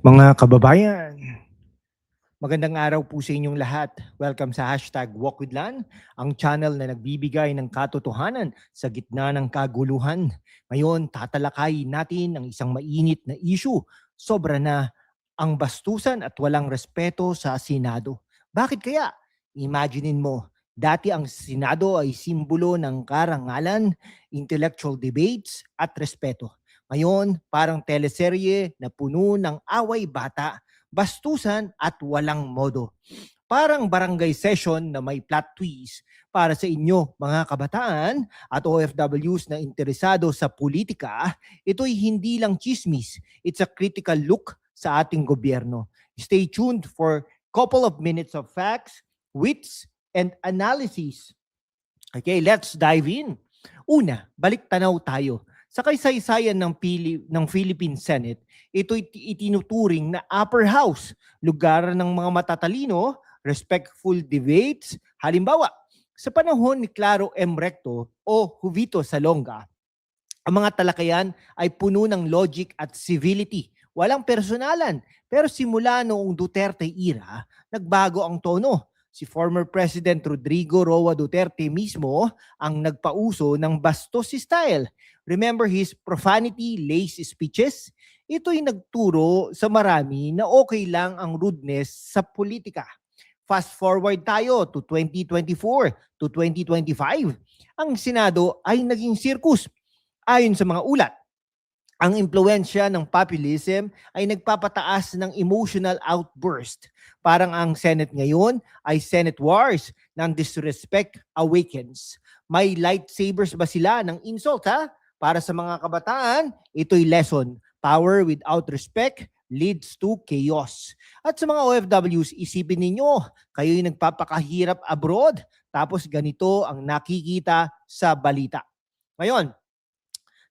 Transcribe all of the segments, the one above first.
Mga kababayan, magandang araw po sa inyong lahat. Welcome sa #WalkWithLan, ang channel na nagbibigay ng katotohanan sa gitna ng kaguluhan. Ngayon, tatalakayin natin ang isang mainit na issue. Sobra na ang bastusan at walang respeto sa Senado. Bakit kaya? Imaginein mo, dati ang Senado ay simbolo ng karangalan, intellectual debates at respeto. Ngayon, parang teleserye na puno ng away bata, bastusan at walang modo. Parang barangay session na may plot twist para sa inyo mga kabataan at OFWs na interesado sa politika. Ito'y hindi lang chismis, it's a critical look sa ating gobyerno. Stay tuned for couple of minutes of facts, wits, and analysis. Okay, let's dive in. Una, balik tanaw tayo. Sa kaysaysayan ng Philippine Senate, ito itinuturing na upper house, lugar ng mga matatalino, respectful debates. Halimbawa, sa panahon ni Claro M. Recto o Juvito Salonga, ang mga talakayan ay puno ng logic at civility. Walang personalan. Pero simula noong Duterte era, nagbago ang tono. Si former President Rodrigo Roa Duterte mismo ang nagpauso ng bastos style. Remember his profanity-laced speeches? Ito'y nagturo sa marami na okay lang ang rudeness sa politika. Fast forward tayo to 2024 to 2025. Ang Senado ay naging circus. Ayon sa mga ulat, ang impluensya ng populism ay nagpapataas ng emotional outburst. Parang ang Senate ngayon ay Senate wars ng disrespect awakens. May lightsabers ba sila ng insult ha? Para sa mga kabataan, ito'y lesson. Power without respect leads to chaos. At sa mga OFWs, isipin ninyo, kayo'y nagpapakahirap abroad, tapos ganito ang nakikita sa balita. Ngayon,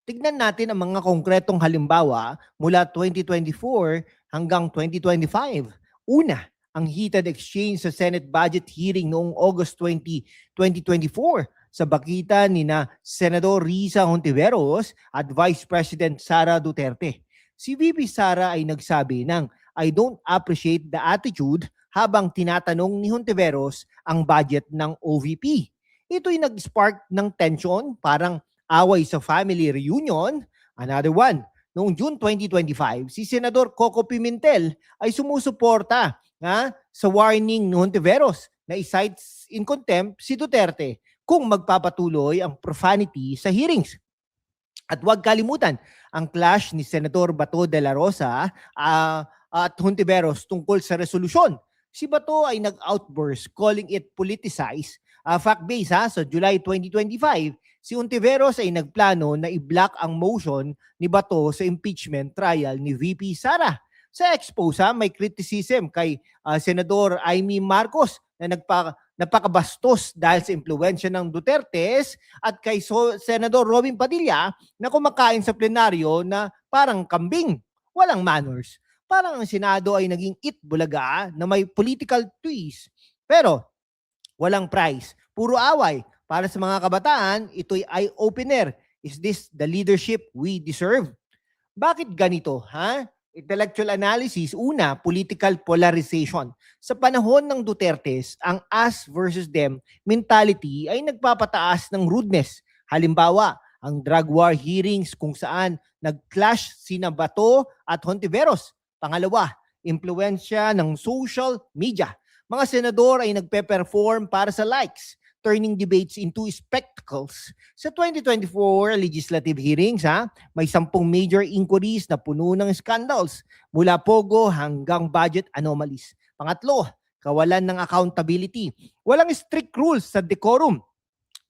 tignan natin ang mga konkretong halimbawa mula 2024 hanggang 2025. Una, ang heated exchange sa Senate budget hearing noong August 20, 2024 sa bagitan ni na Senador Risa Hontiveros at Vice President Sara Duterte. Si VP Sara ay nagsabi ng I don't appreciate the attitude habang tinatanong ni Hontiveros ang budget ng OVP. Ito'y nag-spark ng tension, parang away sa family reunion. Another one, noong June 2025, si Senador Coco Pimentel ay sumusuporta sa warning ni Hontiveros na isites in contempt si Duterte kung magpapatuloy ang profanity sa hearings. At huwag kalimutan, ang clash ni Senador Bato de la Rosa at Hontiveros tungkol sa resolusyon. Si Bato ay nag-outburst calling it politicized. Fact-based sa July 2025, si Hontiveros ay nagplano na i-block ang motion ni Bato sa impeachment trial ni VP Sara. Sa expose may criticism kay Senador Amy Marcos na napakabastos dahil sa impluensya ng Dutertes at kay Senador Robin Padilla na kumakain sa plenaryo na parang kambing, walang manners. Parang ang Senado ay naging itbulaga na may political twist. Pero walang prize, puro away. Para sa mga kabataan, ito'y eye-opener. Is this the leadership we deserve? Bakit ganito, ha? Intellectual analysis, una, political polarization. Sa panahon ng Dutertes, ang us versus them mentality ay nagpapataas ng rudeness. Halimbawa, ang drug war hearings kung saan nag-clash sina Bato at Hontiveros. Pangalawa, impluensya ng social media. Mga senador ay nagpe-perform para sa likes, turning debates into spectacles. Sa 2024 legislative hearings, may 10 major inquiries na puno ng scandals, mula pogo hanggang budget anomalies. Pangatlo, kawalan ng accountability. Walang strict rules sa decorum.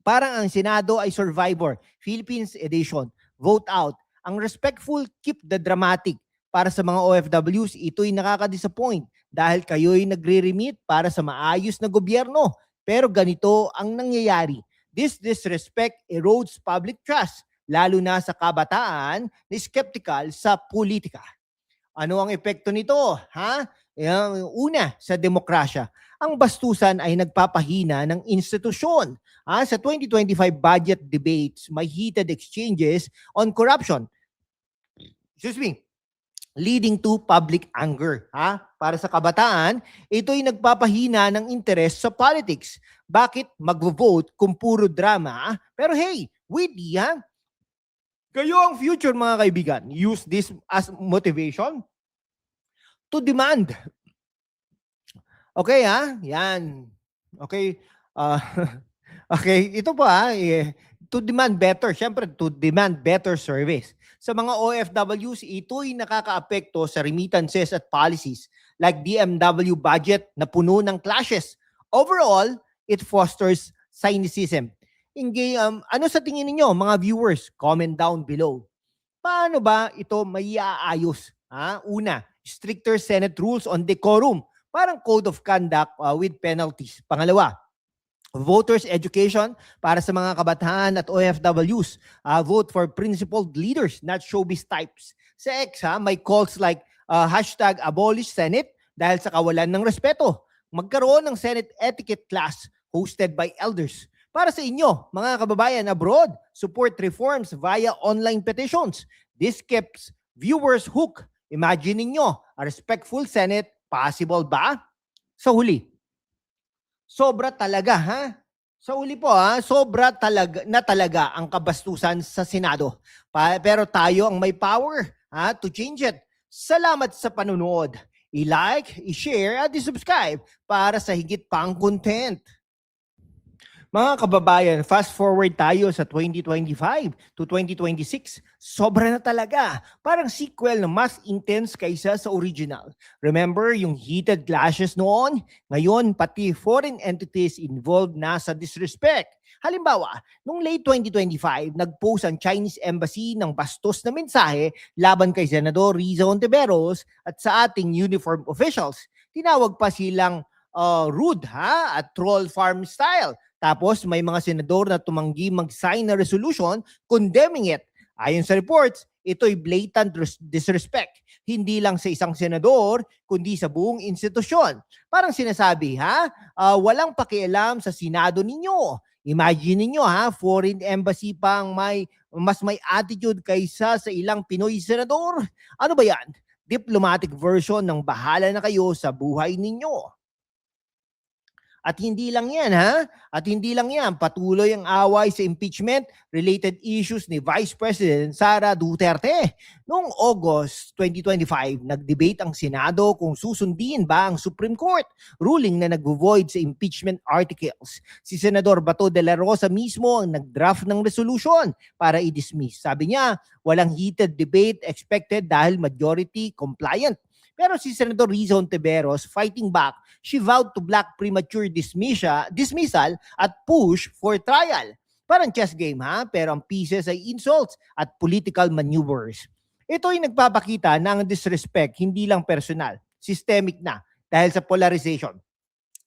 Parang ang Senado ay Survivor, Philippines edition. Vote out. Ang respectful, keep the dramatic. Para sa mga OFWs, ito'y nakaka-disappoint dahil kayo'y nagre-remit para sa maayos na gobyerno. Pero ganito ang nangyayari. This disrespect erodes public trust, lalo na sa kabataan na skeptical sa politika. Ano ang epekto nito? Una, sa demokrasya. Ang bastusan ay nagpapahina ng institusyon. Sa 2025 budget debates, may heated exchanges on corruption. Excuse me. leading to public anger. Para sa kabataan, ito'y nagpapahina ng interes sa politics. Bakit mag-vote kung puro drama? Pero hey, witty Kayo ang future mga kaibigan. Use this as motivation to demand. Okay yan. Okay. Okay, ito pa to demand better. Siyempre, to demand better service. Sa mga OFWs, ito'y nakakaapekto sa remittances at policies like DMW budget na puno ng clashes. Overall, it fosters cynicism. Ano sa tingin ninyo, mga viewers? Comment down below. Paano ba ito maiaayos? Una, stricter Senate rules on decorum. Parang code of conduct with penalties. Pangalawa, voters education para sa mga kabataan at OFWs. Vote for principled leaders, not showbiz types. Sa X, may calls like hashtag abolish Senate dahil sa kawalan ng respeto. Magkaroon ng Senate etiquette class hosted by elders. Para sa inyo, mga kababayan abroad, support reforms via online petitions. This keeps viewers hooked. Imagine ninyo, a respectful Senate, possible ba? Sa huli, sobra talaga Sa huli po sobra talaga ang kabastusan sa Senado. Pero tayo ang may power to change it. Salamat sa panunood. I-like, i-share at i-subscribe para sa higit pang content. Mga kababayan, fast forward tayo sa 2025 to 2026. Sobra na talaga. Parang sequel na mas intense kaysa sa original. Remember yung heated clashes noon? Ngayon, pati foreign entities involved na sa disrespect. Halimbawa, noong late 2025, nag-post ang Chinese Embassy ng bastos na mensahe laban kay Senador Riza Ontiveros at sa ating uniform officials. Tinawag pa silang rude at troll farm style. Tapos may mga senador na tumanggi mag-sign na resolution condemning it. Ayon sa reports, ito'y blatant disrespect. Hindi lang sa isang senador, kundi sa buong institusyon. Parang sinasabi, walang pakialam sa Senado ninyo. Imagine ninyo, foreign embassy pang mas may attitude kaysa sa ilang Pinoy senador. Ano ba yan? Diplomatic version ng bahala na kayo sa buhay ninyo. At hindi lang yan, At hindi lang yan, patuloy ang away sa impeachment-related issues ni Vice President Sara Duterte. Noong August 2025, nag-debate ang Senado kung susundin ba ang Supreme Court ruling na nag-void sa impeachment articles. Si Senador Bato de la Rosa mismo ang nag-draft ng resolution para i-dismiss. Sabi niya, walang heated debate expected dahil majority compliant. Pero si Senador Riza Ontiveros, fighting back, she vowed to block premature dismissal at push for trial. Parang chess game pero ang pieces ay insults at political maneuvers. Ito ay nagpapakita na ang disrespect hindi lang personal, systemic na dahil sa polarization.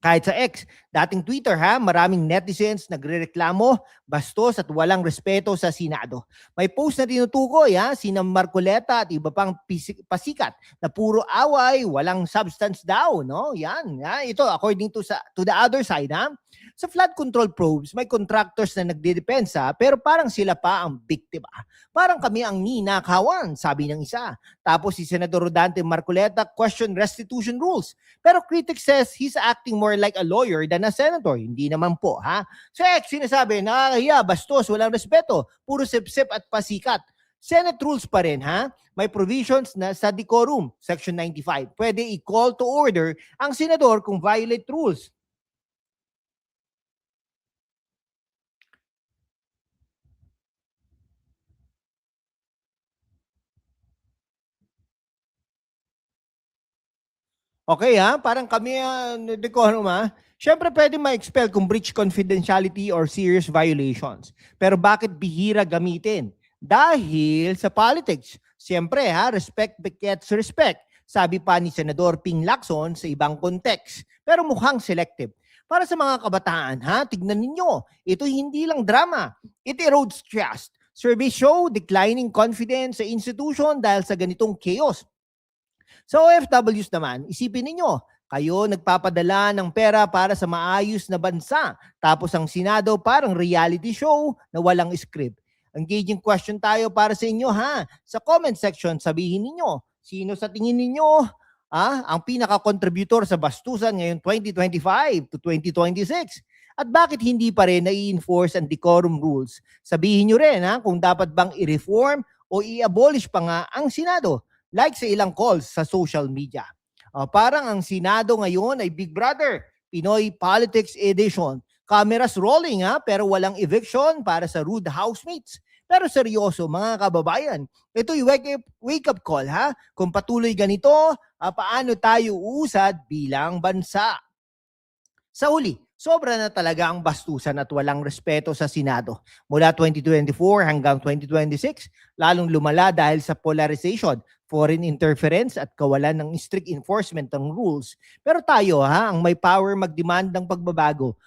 Kahit sa X, dating Twitter maraming netizens nagrereklamo, bastos at walang respeto sa Senado. May post na tinutukoy sina Marcoleta at iba pang pasikat na puro away, walang substance daw, no? Yan. Ito according to the other side, Sa flood control probes, may contractors na nagdedepensa pero parang sila pa ang biktima. Parang kami ang ninakawan, sabi ng isa. Tapos si Senador Rodante Marcoleta question restitution rules. Pero critics says he's acting more like a lawyer than a senator. Hindi naman po, So sinasabi, nakakahiya, bastos, walang respeto, puro sip-sip at pasikat. Senate rules pa rin, May provisions na sa decorum, Section 95. Pwede i-call to order ang senador kung violate rules. Okay parang kami decorum Siyempre pwede ma-expel kung breach confidentiality or serious violations. Pero bakit bihira gamitin? Dahil sa politics. Siyempre respect begets respect. Sabi pa ni Senador Ping Lacson sa ibang context. Pero mukhang selective. Para sa mga kabataan, tignan ninyo, ito hindi lang drama. It erodes trust. Surveys show declining confidence sa institution dahil sa ganitong chaos. Sa OFWs naman, isipin ninyo, kayo nagpapadala ng pera para sa maayos na bansa. Tapos ang Senado parang reality show na walang script. Engaging question tayo para sa inyo Sa comment section, sabihin ninyo, Sino sa tingin ninyo ang pinaka-contributor sa bastusan ngayong 2025 to 2026? At bakit hindi pa rin nai-enforce ang decorum rules? Sabihin nyo rin kung dapat bang i-reform o i-abolish pa nga ang Senado, like sa ilang calls sa social media. Parang ang Senado ngayon ay Big Brother, Pinoy Politics Edition. Cameras rolling pero walang eviction para sa rude housemates. Pero seryoso mga kababayan, ito'y wake-up call Kung patuloy ganito, paano tayo uusad bilang bansa? Sa huli, sobra na talaga ang bastusan at walang respeto sa Senado. Mula 2024 hanggang 2026, lalong lumala dahil sa polarization, foreign interference at kawalan ng strict enforcement ng rules. Pero tayo ang may power mag-demand ng pagbabago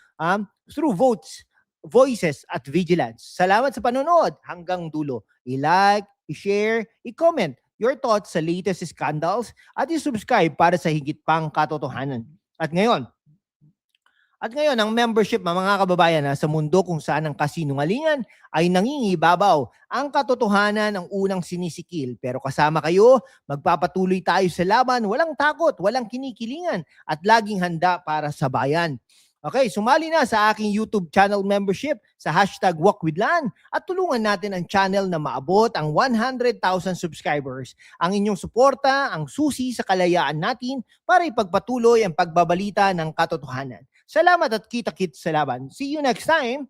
through votes, voices at vigilance. Salamat sa panonood hanggang dulo. I-like, i-share, i-comment your thoughts sa latest scandals at i-subscribe para sa higit pang katotohanan. At ngayon, ang membership mga kababayan sa mundo kung saan ang kasinungalingan ay nangingibabaw, ang katotohanan ang unang sinisikil. Pero kasama kayo, magpapatuloy tayo sa laban, walang takot, walang kinikilingan at laging handa para sa bayan. Okay, sumali na sa aking YouTube channel membership sa #WalkWithLan at tulungan natin ang channel na maabot ang 100,000 subscribers. Ang inyong suporta ang susi sa kalayaan natin para ipagpatuloy ang pagbabalita ng katotohanan. Salamat at kita-kits sa laban. See you next time!